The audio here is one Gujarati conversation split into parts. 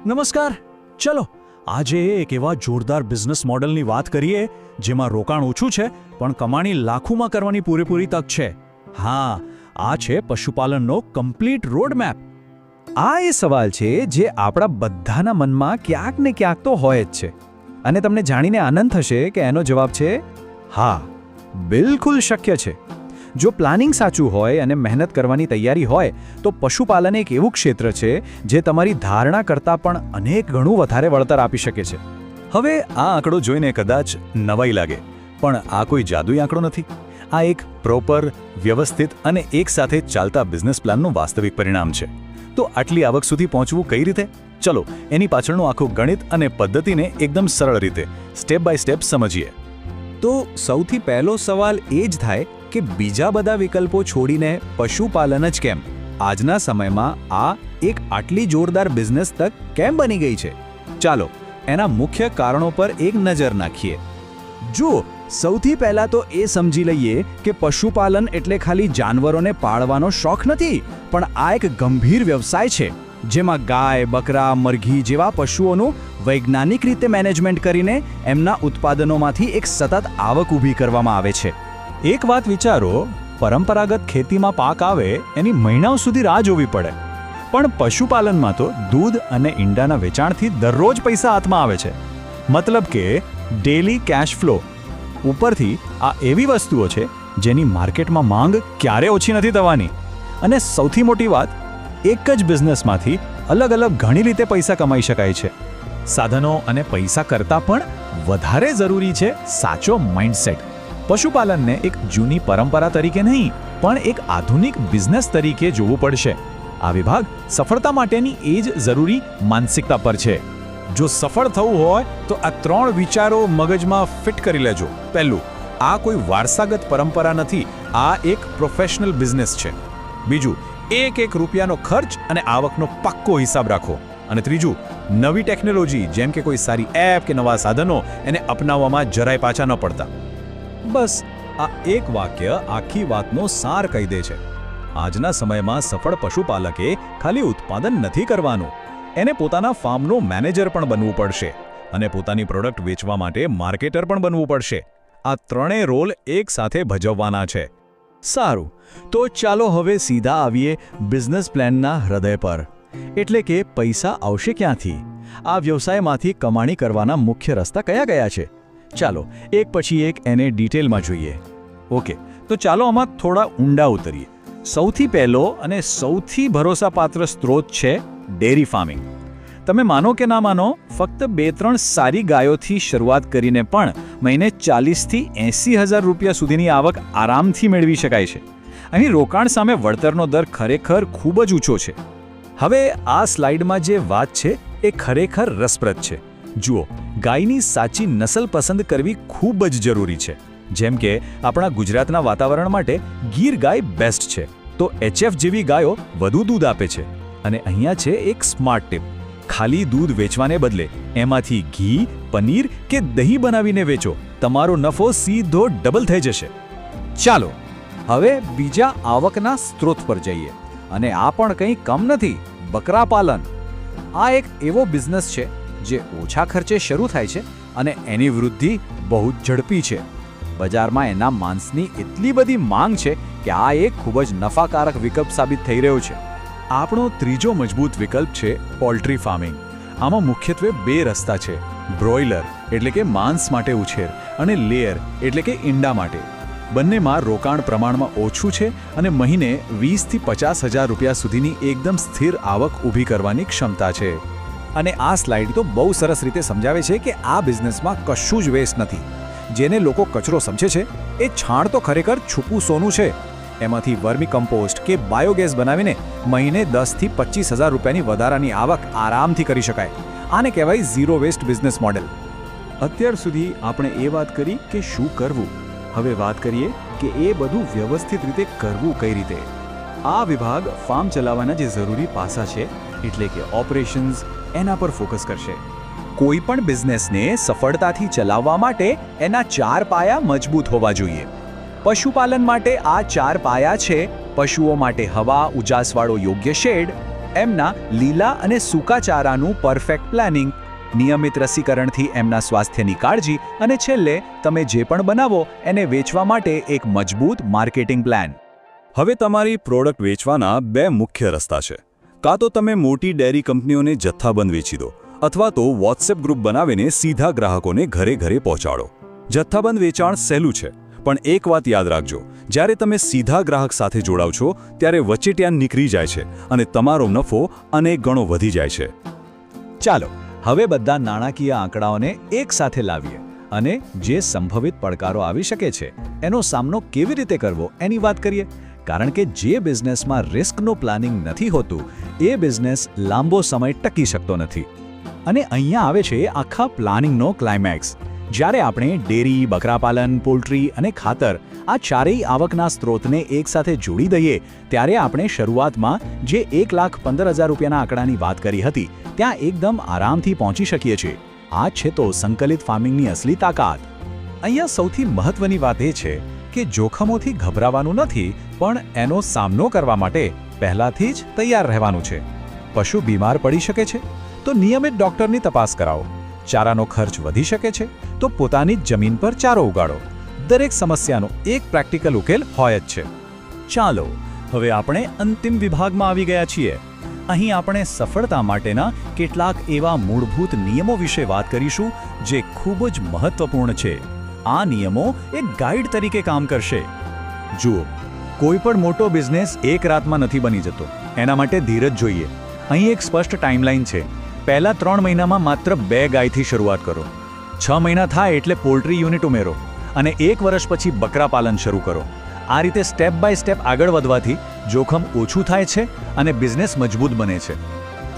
નમસ્કાર. ચલો આજે એક એવા જોરદાર બિઝનેસ મોડલની વાત કરીએ જેમાં રોકાણ ઓછું છે પણ કમાણી લાખોમાં કરવાની પૂરેપૂરી તક છે. હા, આ છે પશુપાલનનો કમ્પ્લીટ રોડમેપ. આ એ સવાલ છે જે આપણા બધાના મનમાં ક્યાંક ને ક્યાંક તો હોય જ છે અને તમને જાણીને આનંદ થશે કે એનો જવાબ છે હા, બિલકુલ શક્ય છે. જો પ્લાનિંગ સાચું હોય અને મહેનત કરવાની તૈયારી હોય તો પશુપાલન એક એવું ક્ષેત્ર છે જે તમારી ધારણા કરતાં પણ અનેક ગણું વધારે વળતર આપી શકે છે. હવે આ આંકડો જોઈને કદાચ નવાઈ લાગે, પણ આ કોઈ જાદુઈ આંકડો નથી. આ એક પ્રોપર, વ્યવસ્થિત અને એકસાથે ચાલતા બિઝનેસ પ્લાનનું વાસ્તવિક પરિણામ છે. તો આટલી આવક સુધી પહોંચવું કઈ રીતે? ચલો એની પાછળનું આખું ગણિત અને પદ્ધતિને એકદમ સરળ રીતે સ્ટેપ બાય સ્ટેપ સમજીએ. તો સૌથી પહેલો સવાલ એ જ થાય કે બીજા બધા વિકલ્પો છોડીને પશુપાલન જ કેમ? આજના સમયમાં આ એક આટલી જોરદાર બિઝનેસ તક કેમ બની ગઈ છે? ચાલો એના મુખ્ય કારણો પર એક નજર નાખીએ. જુઓ, સૌથી પહેલાં તો એ સમજી લઈએ કે પશુપાલન એટલે ખાલી જાનવરોને પાળવાનો શોખ નથી, પણ આ એક ગંભીર વ્યવસાય છે જેમાં ગાય, બકરા, મરઘી જેવા પશુઓનું વૈજ્ઞાનિક રીતે મેનેજમેન્ટ કરીને એમના ઉત્પાદનોમાંથી એક સતત આવક ઊભી કરવામાં આવે છે. એક વાત વિચારો, પરંપરાગત ખેતીમાં પાક આવે એની મહિનાઓ સુધી રાહ જોવી પડે, પણ પશુપાલનમાં તો દૂધ અને ઈંડાના વેચાણથી દરરોજ પૈસા હાથમાં આવે છે. મતલબ કે ડેલી કેશ ફ્લો. ઉપરથી આ એવી વસ્તુઓ છે જેની માર્કેટમાં માંગ ક્યારે ઓછી નથી થવાની. અને સૌથી મોટી વાત, એક જ બિઝનેસમાંથી અલગ અલગ ઘણી રીતે પૈસા કમાઈ શકાય છે. સાધનો અને પૈસા કરતાં પણ વધારે જરૂરી છે સાચો માઇન્ડસેટ. પશુપાલનને એક જૂની પરંપરા તરીકે નહીં, પણ એક આધુનિક બિઝનેસ તરીકે જોવું પડશે. આ વિભાગ સફળતા માટેની એ જ જરૂરી માનસિકતા પર છે. જો સફળ થવું હોય તો આ 3 વિચારો મગજમાં ફિટ કરી લેજો. પહેલું, આ કોઈ વારસાગત પરંપરા નથી, આ એક પ્રોફેશનલ બિઝનેસ છે. બીજું, એક રૂપિયાનો ખર્ચ અને આવકનો પાક્કો હિસાબ રાખો. અને ત્રીજું, નવી ટેકનોલોજી જેમ કે કોઈ સારી એપ કે નવા સાધનો એને અપનાવવામાં જરાય પાછા ન પડતા. બસ આ એક વાક્ય આખી વાતનો સાર કહી દે છે. આજના સમયમાં સફળ પશુપાલકે ખાલી ઉત્પાદન નથી કરવાનું, એને પોતાના ફાર્મનો મેનેજર પણ બનવું પડશે અને પોતાની પ્રોડક્ટ વેચવા માટે માર્કેટર પણ બનવું પડશે. આ ત્રણેય રોલ એક સાથે ભજવવાના છે. સારું, તો ચાલો હવે સીધા આવીએ બિઝનેસ પ્લાનના હૃદય પર. એટલે કે પૈસા આવશે ક્યાંથી? આ વ્યવસાયમાંથી કમાણી કરવાના મુખ્ય રસ્તા કયા છે? ચાલો એક પછી એક એને ડિટેલમાં જોઈએ. ઓકે, તો ચાલો આમાં થોડા ઊંડા ઉતરીએ. સૌથી પહેલો અને સૌથી ભરોસાપાત્ર સ્ત્રોત છે ડેરી ફાર્મિંગ. તમે માનો કે ના માનો, ફક્ત 2-3 સારી ગાયોથી શરૂઆત કરીને પણ મહિને 40,000 થી 80,000 રૂપિયા સુધીની આવક આરામથી મેળવી શકાય છે. અહીં રોકાણ સામે વળતરનો દર ખરેખર ખૂબ જ ઊંચો છે. હવે આ સ્લાઇડમાં જે વાત છે એ ખરેખર રસપ્રદ છે. જુઓ, ગાયની સાચી નસલ પસંદ કરવી ખૂબ જ જરૂરી છે. જેમ કે આપણા ગુજરાતના વાતાવરણ માટે ગીર ગાય બેસ્ટ છે, તો HF જેવી ગાયો વધુ દૂધ આપે છે. અને અહીંયા છે એક સ્માર્ટ ટિપ: ખાલી દૂધ વેચવાને બદલે એમાંથી ઘી, પનીર કે દહીં બનાવીને વેચો, તમારો નફો સીધો ડબલ થઈ જશે. ચાલો હવે બીજા આવકના સ્ત્રોત પર જઈએ, અને આ પણ કંઈ કમ નથી, બકરા પાલન. આ એક એવો બિઝનેસ છે જે ઓછા ખર્ચે શરૂ થાય છે અને એની વૃદ્ધિ બહુ જ ઝડપી છે. બજારમાં એના માંસની એટલી બધી માંગ છે કે આ એક ખૂબ જ નફાકારક વિકલ્પ સાબિત થઈ રહ્યો છે. આપણો ત્રીજો મજબૂત વિકલ્પ છે પોલ્ટ્રી ફાર્મિંગ. આમાં મુખ્યત્વે 2 રસ્તા છે: બ્રોઇલર એટલે કે માંસ માટે ઉછેર, અને લેયર એટલે કે ઈંડા માટે. બંનેમાં રોકાણ પ્રમાણમાં ઓછું છે અને મહિને 20,000 થી 50,000 રૂપિયા સુધીની એકદમ સ્થિર આવક ઊભી કરવાની ક્ષમતા છે. અને આ સ્લાઇડ તો બહુ સરસ રીતે સમજાવે છે કે આ બિઝનેસમાં કશું જ વેસ્ટ નથી. જેને લોકો કચરો સમજે છે એ છાણ તો ખરેખર છુપું સોનું છે. એમાંથી વર્મી કમ્પોસ્ટ કે બાયોગેસ બનાવીને મહિને 10,000 થી 25,000 રૂપિયાની વધારાની આવક આરામથી કરી શકાય. આને કહેવાય ઝીરો વેસ્ટ બિઝનેસ મોડેલ. અત્યાર સુધી આપણે એ વાત કરી કે શું કરવું. હવે વાત કરીએ કે એ બધું વ્યવસ્થિત રીતે કરવું કઈ રીતે. આ વિભાગ ફાર્મ ચલાવવાના જે જરૂરી પાસા છે, એટલે કે ઓપરેશન્સ, એના પર ફોકસ કરશે. કોઈ પણ બિઝનેસને સફળતાથી ચલાવવા માટે એના 4 પાયા મજબૂત હોવા જોઈએ. પશુપાલન માટે આ 4 પાયા છે: પશુઓ માટે હવા, ઉજાસવાળો યોગ્ય શેડ, એમના લીલા અને સૂકા ચારાનું પરફેક્ટ પ્લાનિંગ, નિયમિત રસીકરણથી એમના સ્વાસ્થ્યની કાળજી અને છેલ્લે તમે જે પણ બનાવો એને વેચવા માટે એક મજબૂત માર્કેટિંગ પ્લાન. હવે તમારી પ્રોડક્ટ વેચવાના બે મુખ્ય રસ્તા છે. કાં તો તમે મોટી ડેરી કંપનીઓને જથ્થાબંધ વેચી દો, અથવા તો વોટ્સએપ ગ્રુપ બનાવીને સીધા ગ્રાહકોને ઘરે ઘરે પહોંચાડો. જથ્થાબંધ વેચાણ સહેલું છે, પણ એક વાત યાદ રાખજો, જ્યારે તમે સીધા ગ્રાહક સાથે જોડાવ છો ત્યારે વચેટિયાન નીકળી જાય છે અને તમારો નફો અનેક ગણો વધી જાય છે. ચાલો હવે બધા નાણાકીય આંકડાઓને એક સાથે લાવીએ અને જે સંભવિત પડકારો આવી શકે છે એનો સામનો કેવી રીતે કરવો એની વાત કરીએ. કારણ કે જે બિઝનેસમાં રિસ્કનું પ્લાનિંગ નથી હોતું એ બિઝનેસ લાંબો સમય ટકી શકતો નથી. અને અહીંયા આવે છે આખા પ્લાનિંગનો ક્લાઇમેક્સ. જ્યારે આપણે ડેરી, બકરાપાલન, પોલ્ટ્રી અને ખાતર આ ચારેય આવકના સ્ત્રોતને એકસાથે જોડી દઈએ ત્યારે આપણે શરૂઆતમાં જે 1,15,000 રૂપિયાના આંકડાની વાત કરી હતી ત્યાં એકદમ આરામથી પહોંચી શકીએ છીએ. આ છે તો સંકલિત ફાર્મિંગની અસલી તાકાત. અહીંયા સૌથી મહત્વની વાત એ છે કે જોખમોથી ગભરાવાનું નથી, પણ એનો સામનો કરવા માટે પહેલાથી જ તૈયાર રહેવાનું છે. પશુ બીમાર પડી શકે છે તો નિયમિત ડૉક્ટરની તપાસ કરાવો. ચારાનો ખર્ચ વધી શકે છે તો પોતાની જ જમીન પર ચારો ઉગાડો. દરેક સમસ્યાનો એક પ્રેક્ટિકલ ઉકેલ હોય જ છે. ચાલો હવે આપણે અંતિમ વિભાગમાં આવી ગયા છીએ. અહીં આપણે સફળતા માટેના કેટલાક એવા મૂળભૂત નિયમો વિશે વાત કરીશું જે ખૂબ જ મહત્વપૂર્ણ છે. આ નિયમો એક ગાઈડ તરીકે કામ કરશે. જુઓ, કોઈ પણ મોટો બિઝનેસ એક રાતમાં નથી બની જતો. એના માટે ધીરજ જોઈએ. અહીં એક સ્પષ્ટ ટાઈમલાઈન છે. પહેલા 3 મહિનામાં માત્ર 2 ગાયથી શરૂઆત કરો. 6 મહિના થાય એટલે પોલ્ટ્રી યુનિટ ઉમેરો અને 1 વર્ષ પછી બકરા પાલન શરૂ કરો. આ રીતે સ્ટેપ બાય સ્ટેપ આગળ વધવાથી જોખમ ઓછું થાય છે અને બિઝનેસ મજબૂત બને છે.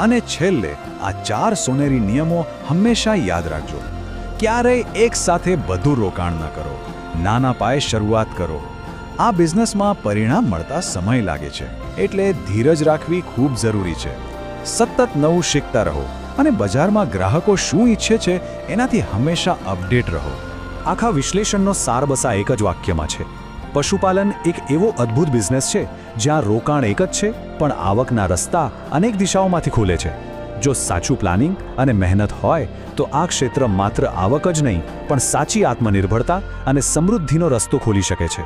અને છેલ્લે આ 4 સોનેરી નિયમો હંમેશા યાદ રાખજો. ક્યારેય એકસાથે બધું રોકાણ ન કરો. નાના પાયે શરૂઆત કરો. આ બિઝનેસમાં પરિણામ મળતા સમય લાગે છે, એટલે ધીરજ રાખવી ખૂબ જરૂરી છે. સતત નવું શીખતા રહો અને બજારમાં ગ્રાહકો શું ઈચ્છે છે એનાથી હંમેશા અપડેટ રહો. આખા વિશ્લેષણનો સાર બસ આ એક જ વાક્યમાં છે. પશુપાલન એક એવો અદ્ભુત બિઝનેસ છે જ્યાં રોકાણ એક જ છે, પણ આવકના રસ્તા અનેક દિશાઓમાંથી ખુલે છે. જો સાચું પ્લાનિંગ અને મહેનત હોય તો આ ક્ષેત્ર માત્ર આવક જ નહીં, પણ સાચી આત્મનિર્ભરતા અને સમૃદ્ધિનો રસ્તો ખોલી શકે છે.